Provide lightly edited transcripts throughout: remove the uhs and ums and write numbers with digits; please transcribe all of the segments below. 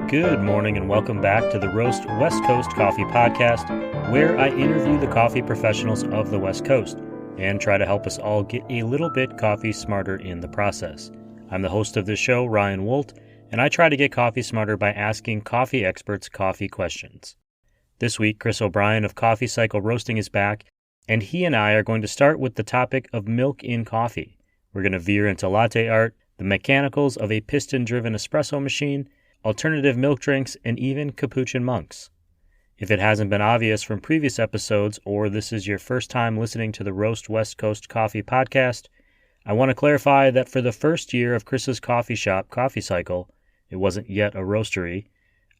Good morning and welcome back to the Roast West Coast Coffee Podcast, where I interview the coffee professionals of the West Coast and try to help us all get a little bit coffee smarter in the process. I'm the host of this show, Ryan Wolt, and I try to get coffee smarter by asking coffee experts coffee questions. This week, Chris O'Brien of Coffee Cycle Roasting is back, and he and I are going to start with the topic of milk in coffee. We're going to veer into latte art, the mechanicals of a piston-driven espresso machine, alternative milk drinks, and even capuchin monks. If it hasn't been obvious from previous episodes, or this is your first time listening to the Roast West Coast Coffee Podcast, I want to clarify that for the first year of Chris's coffee shop, Coffee Cycle, it wasn't yet a roastery,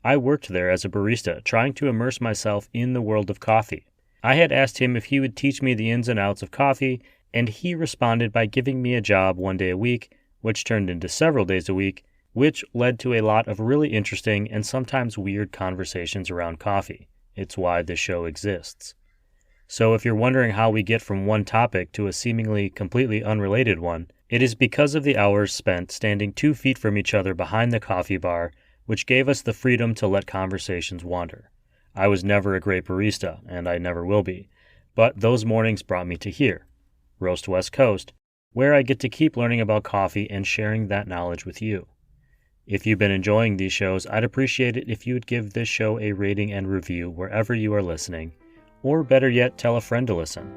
I worked there as a barista, trying to immerse myself in the world of coffee. I had asked him if he would teach me the ins and outs of coffee, and he responded by giving me a job one day a week, which turned into several days a week, which led to a lot of really interesting and sometimes weird conversations around coffee. It's why this show exists. So if you're wondering how we get from one topic to a seemingly completely unrelated one, it is because of the hours spent standing 2 feet from each other behind the coffee bar, which gave us the freedom to let conversations wander. I was never a great barista, and I never will be, but those mornings brought me to here, Roast West Coast, where I get to keep learning about coffee and sharing that knowledge with you. If you've been enjoying these shows, I'd appreciate it if you would give this show a rating and review wherever you are listening, or better yet, tell a friend to listen.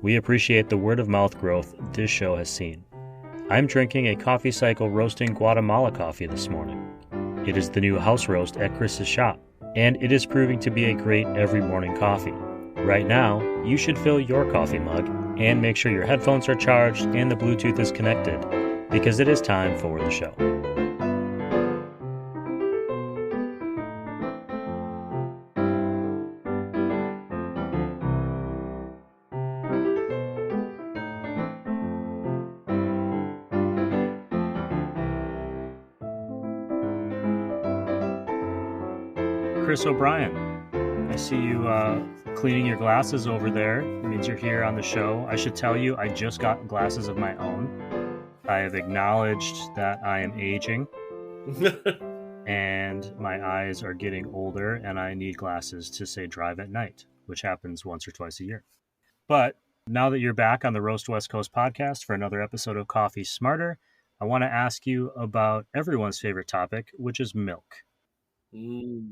We appreciate the word-of-mouth growth this show has seen. I'm drinking a Coffee Cycle Roasting Guatemala coffee this morning. It is the new house roast at Chris's shop, and it is proving to be a great every morning coffee. Right now, you should fill your coffee mug and make sure your headphones are charged and the Bluetooth is connected, because it is time for the show. Chris O'Brien, I see you cleaning your glasses over there. It means you're here on the show. I should tell you, I just got glasses of my own. I have acknowledged that I am aging and my eyes are getting older and I need glasses to, say, drive at night, which happens once or twice a year. But now that you're back on the Roast West Coast podcast for another episode of Coffee Smarter, I want to ask you about everyone's favorite topic, which is milk. Moooo.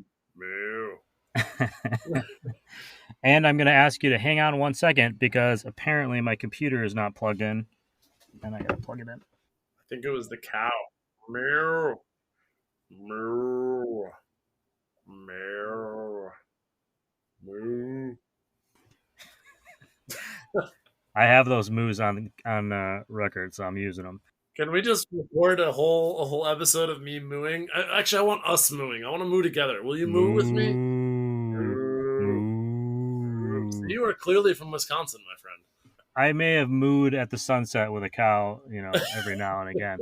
And I'm going to ask you to hang on 1 second because apparently my computer is not plugged in and I got to plug it in. I think it was the cow. Meow. Meow. Meow. Moo. I have those moos on record, so I'm using them. Can we just record a whole episode of me mooing? Actually, I want us mooing. I want to moo together. Will you moo with me? Moo. So you are clearly from Wisconsin, my friend. I may have mooed at the sunset with a cow, every now and again.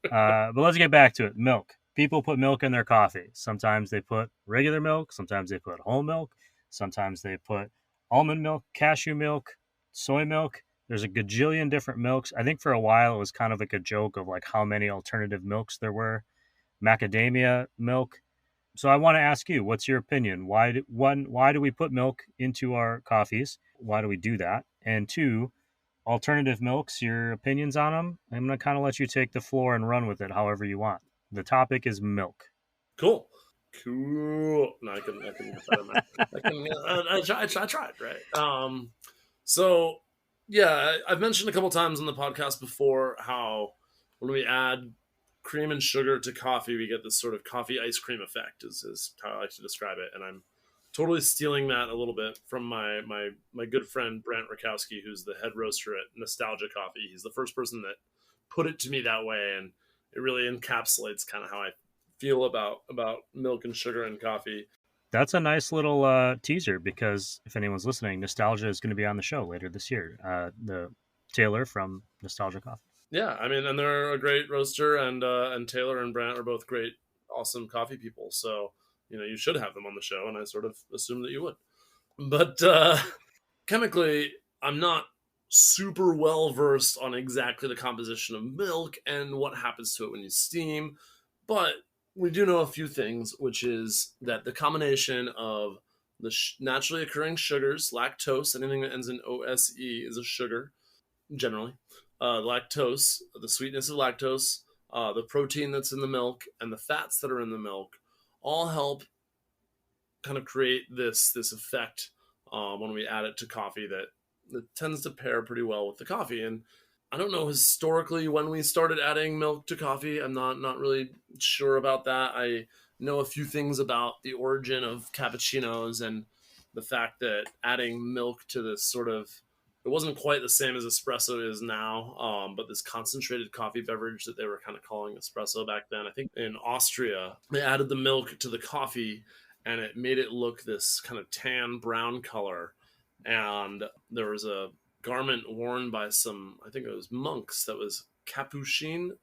But let's get back to it. Milk. People put milk in their coffee. Sometimes they put regular milk. Sometimes they put whole milk. Sometimes they put almond milk, cashew milk, soy milk. There's a gajillion different milks. I think for a while it was kind of like a joke of like how many alternative milks there were. Macadamia milk. So I want to ask you, what's your opinion? Why do we put milk into our coffees? Why do we do that? And two, alternative milks, your opinions on them? I'm going to kind of let you take the floor and run with it however you want. The topic is milk. Cool. No, I tried, right? So yeah, I've mentioned a couple times on the podcast before how when we add cream and sugar to coffee, we get this sort of coffee ice cream effect is how I like to describe it. And I'm totally stealing that a little bit from my good friend, Brant Rakowski, who's the head roaster at Nostalgia Coffee. He's the first person that put it to me that way. And it really encapsulates kind of how I feel about milk and sugar and coffee. That's a nice little teaser because if anyone's listening, Nostalgia is going to be on the show later this year. The Taylor from Nostalgia Coffee. Yeah, I mean, and they're a great roaster, and Taylor and Brant are both great, awesome coffee people. So, you should have them on the show, and I sort of assumed that you would. But chemically, I'm not super well versed on exactly the composition of milk and what happens to it when you steam. But We do know a few things, which is that the combination of the naturally occurring sugars, lactose, anything that ends in OSE is a sugar, generally. Lactose, the sweetness of lactose, the protein that's in the milk, and the fats that are in the milk all help kind of create this effect when we add it to coffee that tends to pair pretty well with the coffee. And I don't know historically when we started adding milk to coffee. I'm not really sure about that. I know a few things about the origin of cappuccinos and the fact that adding milk to this sort of, it wasn't quite the same as espresso is now, but this concentrated coffee beverage that they were kind of calling espresso back then. I think in Austria they added the milk to the coffee and it made it look this kind of tan brown color. And there was a garment worn by some, I think it was monks, that was capuchin.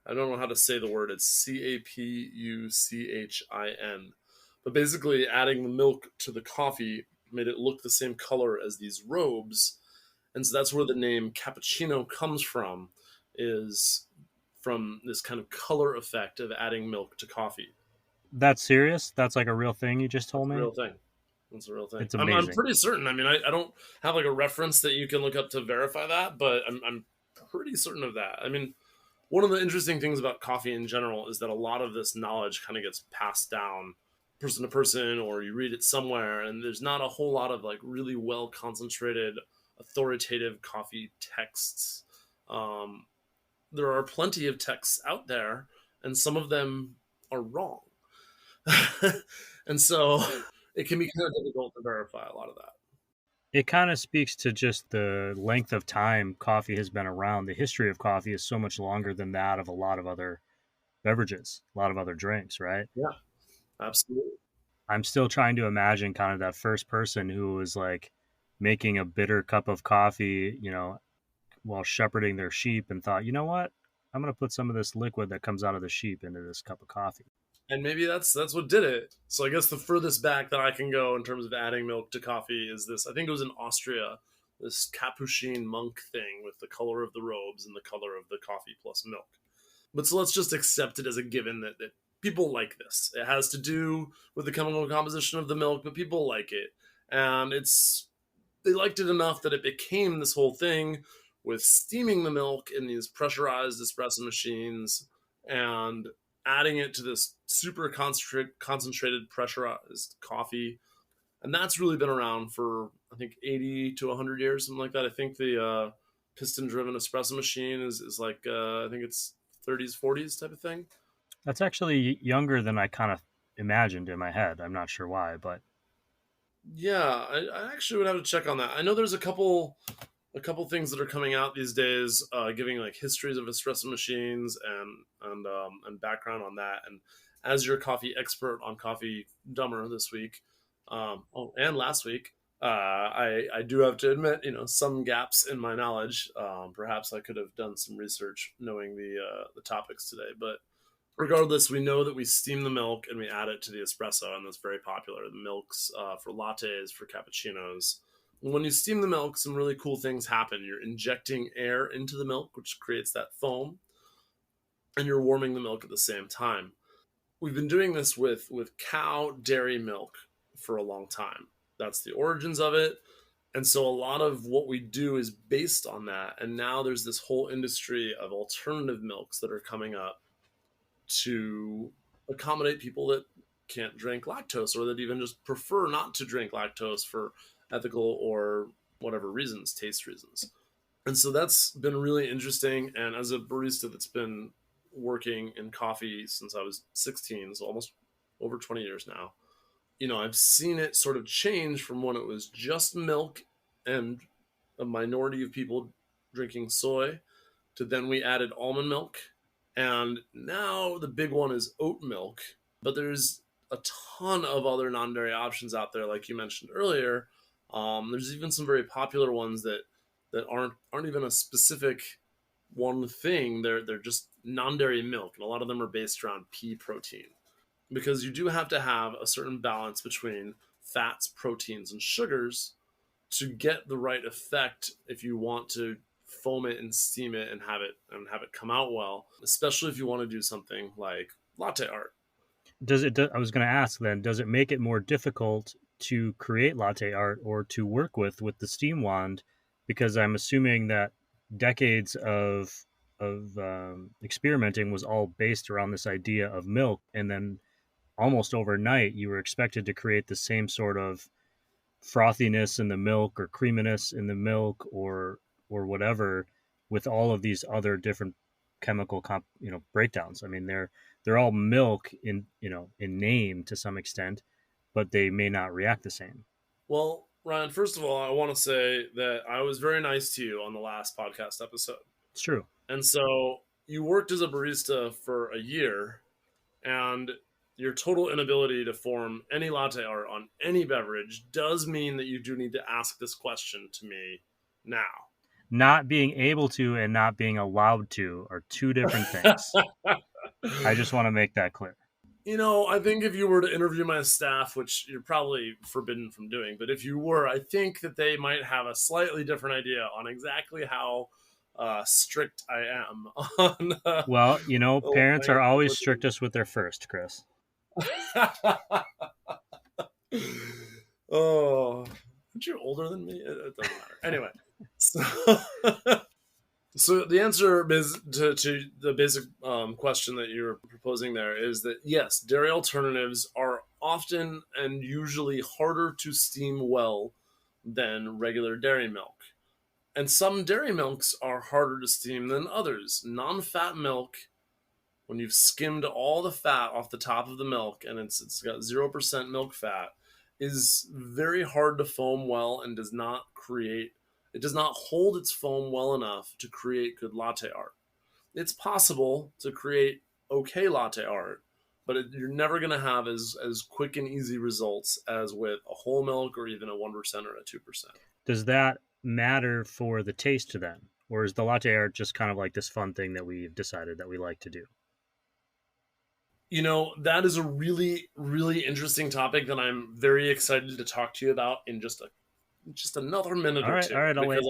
I don't know how to say the word. It's Capuchin. But basically, adding the milk to the coffee made it look the same color as these robes. And so that's where the name cappuccino comes from, is from this kind of color effect of adding milk to coffee. That's serious? That's like a real thing you just That's told a me? real thing. That's a real thing. It's I'm amazing. pretty certain. I mean, I don't have like a reference that you can look up to verify that, but I'm pretty certain of that. I mean, one of the interesting things about coffee in general is that a lot of this knowledge kind of gets passed down person to person, or you read it somewhere, and there's not a whole lot of like really well concentrated, authoritative coffee texts. Um, there are plenty of texts out there, and some of them are wrong. And so it can be kind of difficult to verify a lot of that. It kind of speaks to just the length of time coffee has been around. The history of coffee is so much longer than that of a lot of other beverages, a lot of other drinks, right? Yeah, absolutely. I'm still trying to imagine kind of that first person who was like making a bitter cup of coffee, while shepherding their sheep and thought, you know what? I'm going to put some of this liquid that comes out of the sheep into this cup of coffee. And maybe that's what did it. So I guess the furthest back that I can go in terms of adding milk to coffee is this. I think it was in Austria, this Capuchin monk thing with the color of the robes and the color of the coffee plus milk. But so let's just accept it as a given that people like this. It has to do with the chemical composition of the milk, but people like it. And they liked it enough that it became this whole thing with steaming the milk in these pressurized espresso machines and adding it to this super concentrated pressurized coffee. And that's really been around for, I think, 80 to 100 years, something like that. I think the piston driven espresso machine is like, I think it's 30s, 40s type of thing. That's actually younger than I kind of imagined in my head. I'm not sure why, but Yeah, I actually would have to check on that. I know there's a couple things that are coming out these days, giving like histories of espresso machines and background on that. And as your coffee expert on Coffee Dumber this week, and last week, I do have to admit, some gaps in my knowledge. Perhaps I could have done some research knowing the topics today, but regardless, we know that we steam the milk and we add it to the espresso, and that's very popular. The milks for lattes, for cappuccinos. When you steam the milk, some really cool things happen. You're injecting air into the milk, which creates that foam, and you're warming the milk at the same time. We've been doing this with cow dairy milk for a long time. That's the origins of it. And so a lot of what we do is based on that. And now there's this whole industry of alternative milks that are coming up to accommodate people that can't drink lactose or that even just prefer not to drink lactose for ethical or whatever reasons, taste reasons. And so that's been really interesting. And as a barista that's been working in coffee since I was 16, so almost over 20 years now, I've seen it sort of change from when it was just milk and a minority of people drinking soy to then we added almond milk. And now the big one is oat milk. But there's a ton of other non dairy options out there, like you mentioned earlier. There's even some very popular ones that aren't even a specific one thing. They're just non dairy milk, and a lot of them are based around pea protein because you do have to have a certain balance between fats, proteins, and sugars to get the right effect if you want to foam it and steam it and have it come out well, especially if you want to do something like latte art. I was going to ask then, does it make it more difficult to create latte art or to work with the steam wand? Because I'm assuming that decades of experimenting was all based around this idea of milk, and then almost overnight you were expected to create the same sort of frothiness in the milk or creaminess in the milk or whatever with all of these other different breakdowns. I mean, they're all milk in in name to some extent, but they may not react the same. Well, Ryan, first of all, I want to say that I was very nice to you on the last podcast episode. It's true. And so you worked as a barista for a year, and your total inability to form any latte art on any beverage does mean that you do need to ask this question to me now. Not being able to and not being allowed to are two different things. I just want to make that clear. You know, I think if you were to interview my staff, which you're probably forbidden from doing, but if you were, I think that they might have a slightly different idea on exactly how strict I am on. Well, parents are always strictest with their first, Chris. Oh, aren't you older than me? It doesn't matter. Anyway, so, so the answer is to the basic question that you're proposing there is that yes, dairy alternatives are often and usually harder to steam well than regular dairy milk. And some dairy milks are harder to steam than others. Non-fat milk, when you've skimmed all the fat off the top of the milk and it's got 0% milk fat, is very hard to foam well and does not hold its foam well enough to create good latte art. It's possible to create okay latte art, but you're never going to have as quick and easy results as with a whole milk or even a 1% or a 2%. Does that matter for the taste to them? Or is the latte art just kind of like this fun thing that we've decided that we like to do? You know, that is a really, really interesting topic that I'm very excited to talk to you about in just another minute or two. All right, because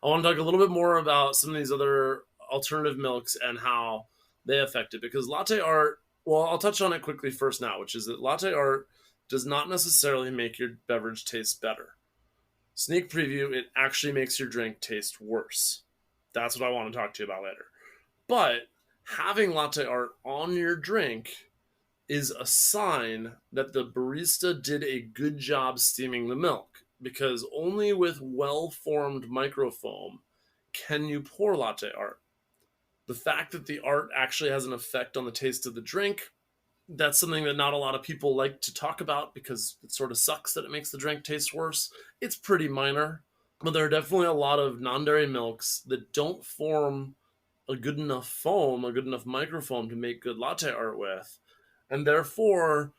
I want to talk a little bit more about some of these other alternative milks and how they affect it. Because latte art, well, I'll touch on it quickly first now, which is that latte art does not necessarily make your beverage taste better. Sneak preview, it actually makes your drink taste worse. That's what I want to talk to you about later. But having latte art on your drink is a sign that the barista did a good job steaming the milk, because only with well-formed microfoam can you pour latte art. The fact that the art actually has an effect on the taste of the drink, that's something that not a lot of people like to talk about because it sort of sucks that it makes the drink taste worse. It's pretty minor, but there are definitely a lot of non-dairy milks that don't form a good enough foam, a good enough microfoam to make good latte art with. And therefore,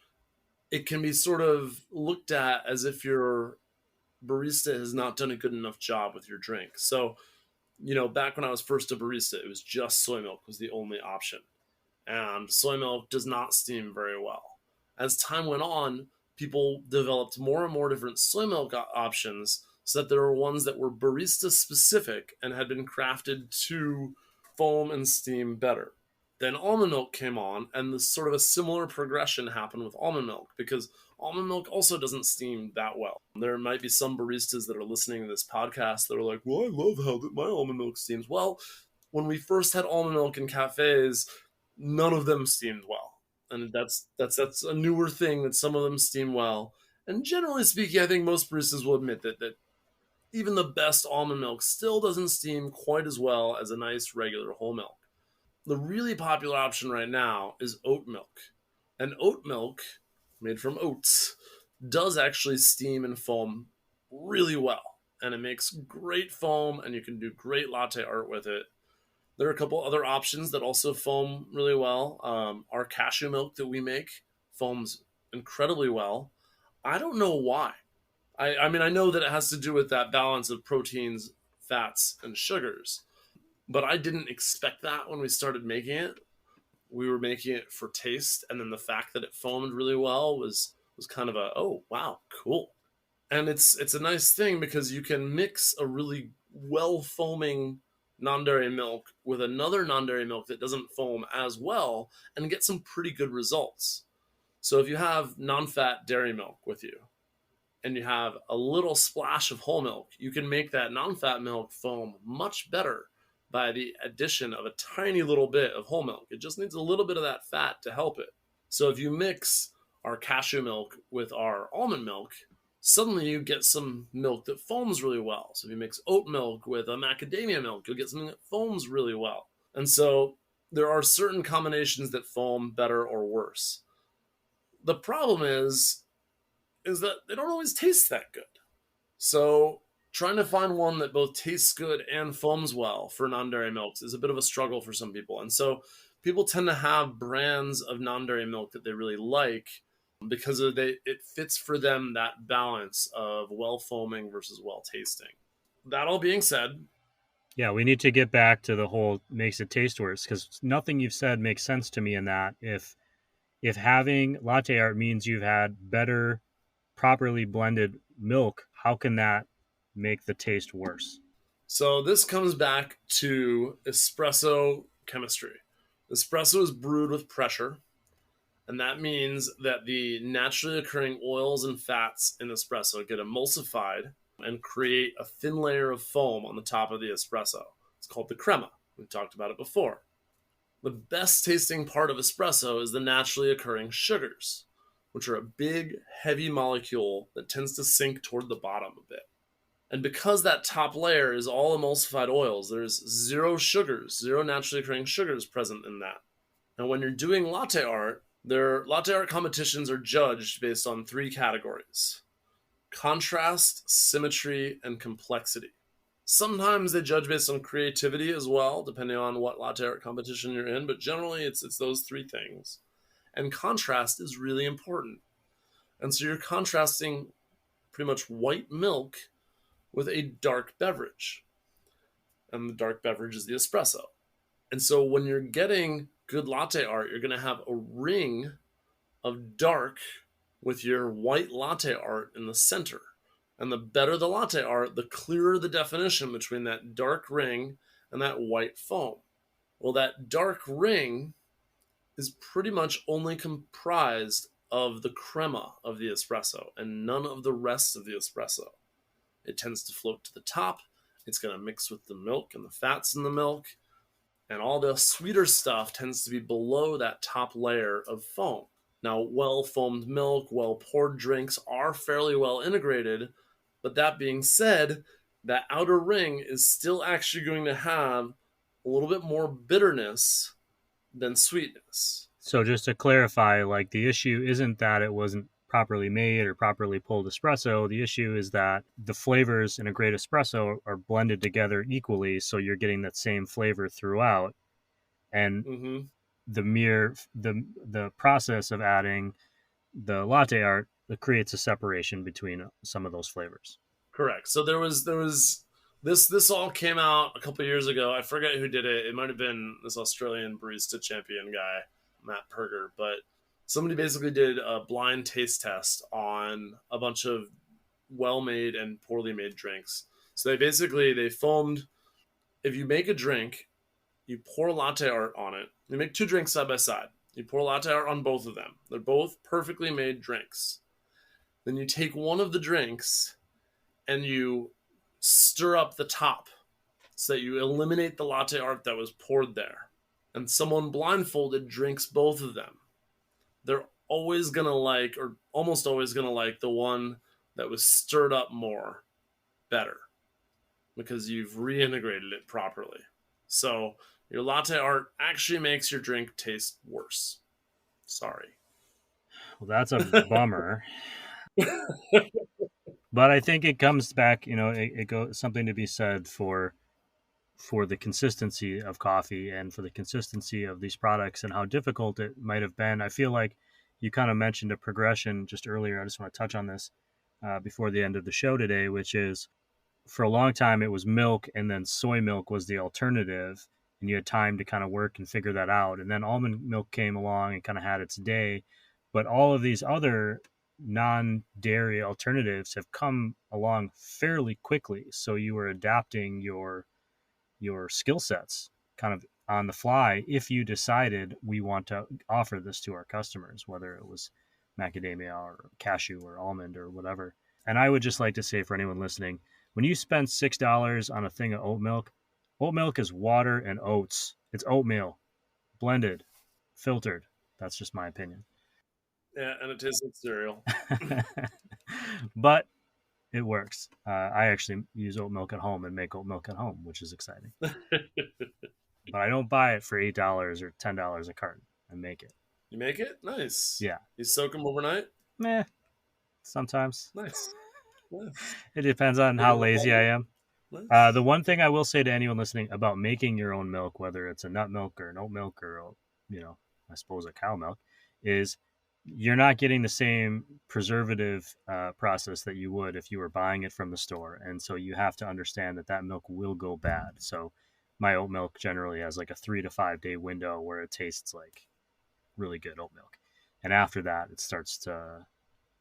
it can be sort of looked at as if your barista has not done a good enough job with your drink. So, back when I was first a barista, it was just soy milk was the only option. And soy milk does not steam very well. As time went on, people developed more and more different soy milk options so that there were ones that were barista specific and had been crafted to foam and steam better. Then almond milk came on, and this sort of a similar progression happened with almond milk, because almond milk also doesn't steam that well. There might be some baristas that are listening to this podcast that are like, well, I love how my almond milk steams. Well, when we first had almond milk in cafes, none of them steamed well. And that's a newer thing, that some of them steam well. And generally speaking, I think most baristas will admit that even the best almond milk still doesn't steam quite as well as a nice regular whole milk. The really popular option right now is oat milk. And oat milk, made from oats, does actually steam and foam really well. And it makes great foam, and you can do great latte art with it. There are a couple other options that also foam really well. Our cashew milk that we make foams incredibly well. I don't know why. I mean, I know that it has to do with that balance of proteins, fats, and sugars. But I didn't expect that when we started making it. We were making it for taste, and then the fact that it foamed really well was kind of a, oh, wow, cool. And it's a nice thing because you can mix a really well foaming non-dairy milk with another non-dairy milk that doesn't foam as well and get some pretty good results. So if you have non-fat dairy milk with you and you have a little splash of whole milk, you can make that non-fat milk foam much better by the addition of a tiny little bit of whole milk. It just needs a little bit of that fat to help it. So if you mix our cashew milk with our almond milk, suddenly you get some milk that foams really well. So if you mix oat milk with a macadamia milk, you'll get something that foams really well. And so there are certain combinations that foam better or worse. The problem is that they don't always taste that good. So trying to find one that both tastes good and foams well for non-dairy milks is a bit of a struggle for some people. And so people tend to have brands of non-dairy milk that they really like because it fits for them that balance of well foaming versus well tasting. That all being said, Yeah, we need to get back to the whole makes it taste worse, because nothing you've said makes sense to me in that. If having latte art means you've had better, properly blended milk, how can that make the taste worse? so this comes back to espresso chemistry. Espresso is brewed with pressure, and that means that the naturally occurring oils and fats in espresso get emulsified and create a thin layer of foam on the top of the espresso. It's called the crema. We've talked about it before. The best tasting part of espresso is the naturally occurring sugars, which are a big, heavy molecule that tends to sink toward the bottom a bit. And because that top layer is all emulsified oils, there's zero sugars, zero naturally occurring sugars present in that. And when you're doing latte art, their latte art competitions are judged based on three categories: contrast, symmetry, and complexity. Sometimes they judge based on creativity as well, depending on what latte art competition you're in, but generally it's those three things. And contrast is really important. And so you're contrasting pretty much white milk with a dark beverage. And the dark beverage is the espresso. And so when you're getting good latte art, you're going to have a ring of dark with your white latte art in the center. And the better the latte art, the clearer the definition between that dark ring and that white foam. Well, that dark ring is pretty much only comprised of the crema of the espresso and none of the rest of the espresso. It tends to float to the top. It's going to mix with the milk and the fats in the milk. And all the sweeter stuff tends to be below that top layer of foam. Now, well foamed milk, well poured drinks are fairly well integrated, but that being said, that outer ring is still actually going to have a little bit more bitterness than sweetness. So just to clarify, like, the issue isn't that it wasn't properly made or properly pulled espresso. The issue is that the flavors in a great espresso are blended together equally, so you're getting that same flavor throughout. And Mm-hmm. the process of adding the latte art that creates a separation between some of those flavors. Correct. So there was this all came out a couple years ago. I forget who did it. It might have been this Australian barista champion guy, Matt Perger, but somebody basically did a blind taste test on a bunch of well-made and poorly made drinks. So they foamed. If you make a drink, you pour latte art on it. You make two drinks side by side. You pour latte art on both of them. They're both perfectly made drinks. Then you take one of the drinks and you stir up the top so that you eliminate the latte art that was poured there. And someone blindfolded drinks both of them. They're always going to like, or almost always going to like, the one that was stirred up more better because you've reintegrated it properly. So your latte art actually makes your drink taste worse. Sorry. Well, that's a bummer. But I think it comes back, it goes something to be said for the consistency of coffee and for the consistency of these products and how difficult it might have been. I feel like you kind of mentioned a progression just earlier. I just want to touch on this before the end of the show today, which is, for a long time it was milk, and then soy milk was the alternative, and you had time to kind of work and figure that out. And then almond milk came along and kind of had its day. But all of these other non-dairy alternatives have come along fairly quickly. So you were adapting your skill sets kind of on the fly if you decided we want to offer this to our customers, whether it was macadamia or cashew or almond or whatever. And I would just like to say for anyone listening, when you spend $6 on a thing of oat milk is water and oats. It's oatmeal, blended, filtered. That's just my opinion. Yeah, and it tastes like cereal. But it works. I actually use oat milk at home and make oat milk at home, which is exciting. But I don't buy it for $8 or $10 a carton. I make it. You make it? Nice. Yeah. You soak them overnight? Meh. Sometimes. Nice. It depends on how lazy I am. Nice. The one thing I will say to anyone listening about making your own milk, whether it's a nut milk or an oat milk or, I suppose a cow milk, is you're not getting the same preservative process that you would if you were buying it from the store. And so you have to understand that milk will go bad. So my oat milk generally has like a 3 to 5 day window where it tastes like really good oat milk. And after that, it starts to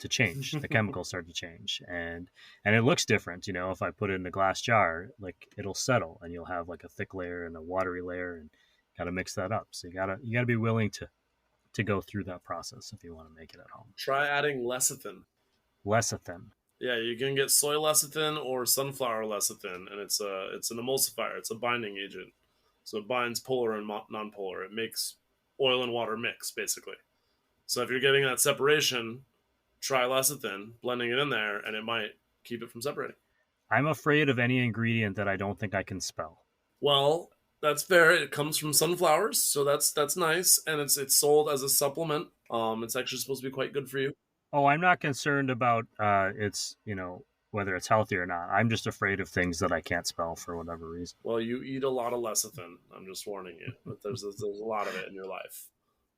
change. The chemicals start to change, and it looks different. If I put it in a glass jar, like it'll settle, and you'll have like a thick layer and a watery layer, and got to mix that up. So you gotta be willing to go through that process if you want to make it at home. Try adding lecithin. Lecithin. Yeah, you can get soy lecithin or sunflower lecithin, and it's an emulsifier. It's a binding agent, so it binds polar and nonpolar. It makes oil and water mix basically. So if you're getting that separation, try lecithin, blending it in there, and it might keep it from separating. I'm afraid of any ingredient that I don't think I can spell. Well, that's fair. It comes from sunflowers, so that's nice, and it's sold as a supplement. It's actually supposed to be quite good for you. Oh, I'm not concerned about it's whether it's healthy or not. I'm just afraid of things that I can't spell for whatever reason. Well, you eat a lot of lecithin. I'm just warning you that there's a lot of it in your life.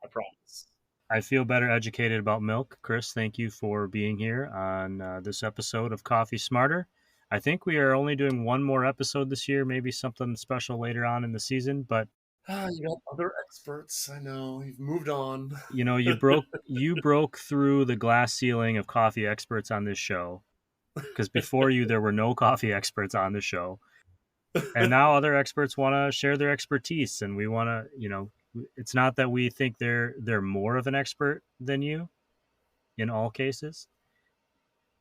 I promise. I feel better educated about milk. Chris, thank you for being here on this episode of Coffee Smarter. I think we are only doing one more episode this year, maybe something special later on in the season, but you got other experts. I know you've moved on. You broke through the glass ceiling of coffee experts on this show, because before you there were no coffee experts on the show, and now other experts want to share their expertise, and we want to, it's not that we think they're more of an expert than you in all cases,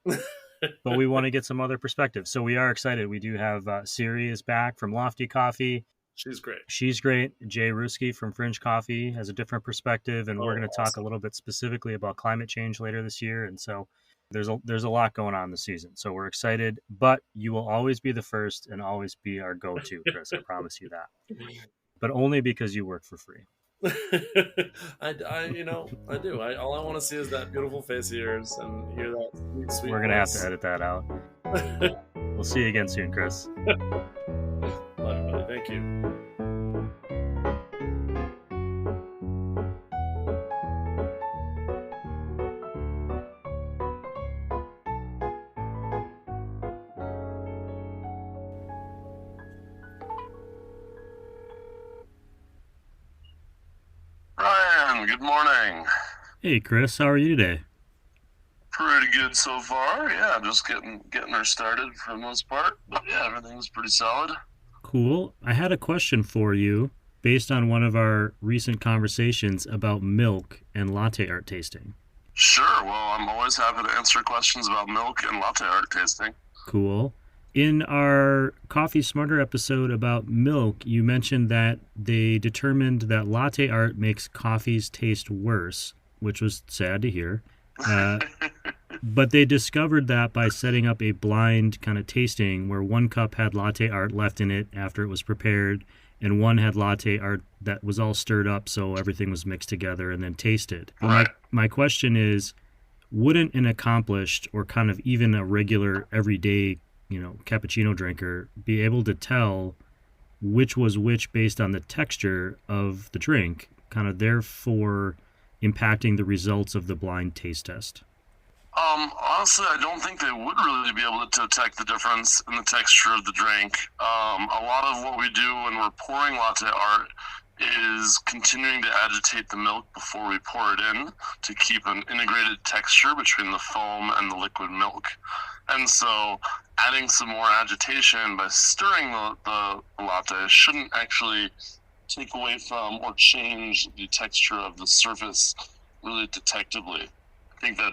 but we want to get some other perspectives. So we are excited. We do have Siri is back from Lofty Coffee. She's great. Jay Ruski from Fringe Coffee has a different perspective, and we're going to talk a little bit specifically about climate change later this year. And so there's a lot going on this season. So we're excited, but you will always be the first and always be our go-to, Chris. I promise you that. But only because you work for free. I do. All I want to see is that beautiful face of yours and hear that sweet We're going to have to edit that out. We'll see you again soon, Chris. Love you, buddy. Thank you. Ryan, good morning. Hey, Chris. How are you today? Pretty good so far. Yeah, just getting her started for the most part. But yeah, everything's pretty solid. Cool. I had a question for you based on one of our recent conversations about milk and latte art tasting. Sure. Well, I'm always happy to answer questions about milk and latte art tasting. Cool. In our Coffee Smarter episode about milk, you mentioned that they determined that latte art makes coffees taste worse, which was sad to hear. But they discovered that by setting up a blind kind of tasting where one cup had latte art left in it after it was prepared, and one had latte art that was all stirred up, so everything was mixed together and then tasted. Right. My question is, wouldn't an accomplished or kind of even a regular everyday, cappuccino drinker be able to tell which was which based on the texture of the drink, kind of therefore impacting the results of the blind taste test? Honestly, I don't think they would really be able to detect the difference in the texture of the drink. A lot of what we do when we're pouring latte art is continuing to agitate the milk before we pour it in to keep an integrated texture between the foam and the liquid milk. And so adding some more agitation by stirring the latte shouldn't actually take away from or change the texture of the surface really detectably. think that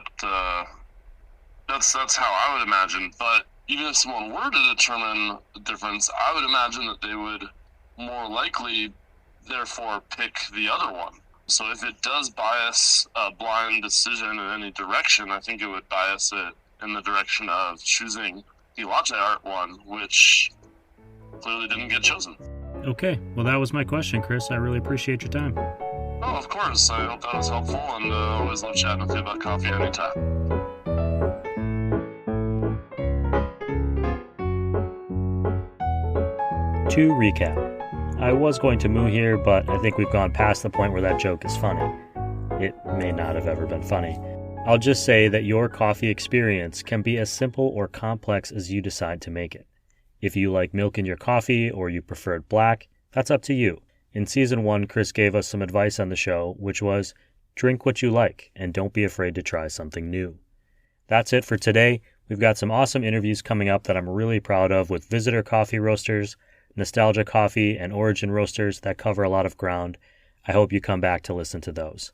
that's how I would imagine. But even if someone were to determine the difference, I would imagine that they would more likely, therefore, pick the other one. So if it does bias a blind decision in any direction, I think it would bias it in the direction of choosing the latte art one, which clearly didn't get chosen. Okay, well, that was my question, Chris. I really appreciate your time. Oh, of course. I hope that was helpful, and always love chatting with you about coffee anytime. To recap, I was going to moo here, but I think we've gone past the point where that joke is funny. It may not have ever been funny. I'll just say that your coffee experience can be as simple or complex as you decide to make it. If you like milk in your coffee or you prefer it black, that's up to you. In Season 1, Chris gave us some advice on the show, which was, drink what you like and don't be afraid to try something new. That's it for today. We've got some awesome interviews coming up that I'm really proud of with visitor coffee roasters, nostalgia coffee, and origin roasters that cover a lot of ground. I hope you come back to listen to those.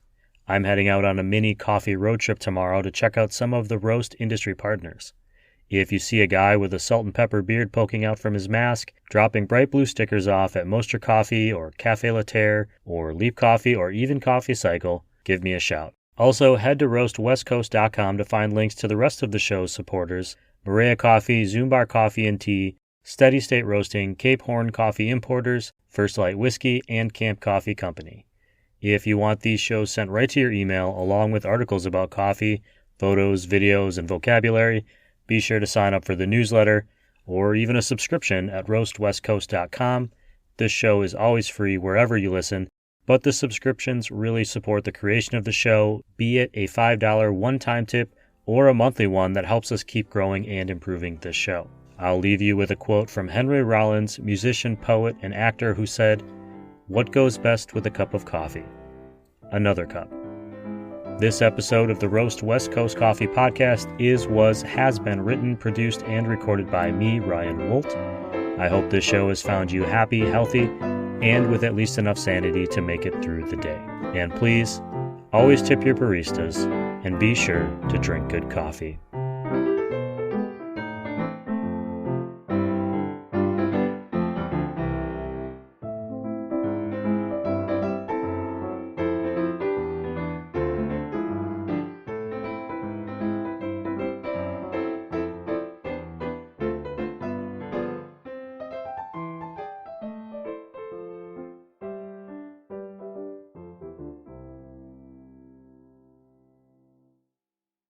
I'm heading out on a mini coffee road trip tomorrow to check out some of the roast industry partners. If you see a guy with a salt and pepper beard poking out from his mask, dropping bright blue stickers off at Moster Coffee or Cafe Latte or Leap Coffee or even Coffee Cycle, give me a shout. Also, head to roastwestcoast.com to find links to the rest of the show's supporters: Maria Coffee, Zumbar Coffee and Tea, Steady State Roasting, Cape Horn Coffee Importers, First Light Whiskey, and Camp Coffee Company. If you want these shows sent right to your email, along with articles about coffee, photos, videos, and vocabulary, be sure to sign up for the newsletter or even a subscription at roastwestcoast.com. This show is always free wherever you listen, but the subscriptions really support the creation of the show, be it a $5 one-time tip or a monthly one that helps us keep growing and improving this show. I'll leave you with a quote from Henry Rollins, musician, poet, and actor, who said, "What goes best with a cup of coffee? Another cup." This episode of the Roast West Coast Coffee Podcast has been written, produced, and recorded by me, Ryan Wolt. I hope this show has found you happy, healthy, and with at least enough sanity to make it through the day. And please, always tip your baristas, and be sure to drink good coffee.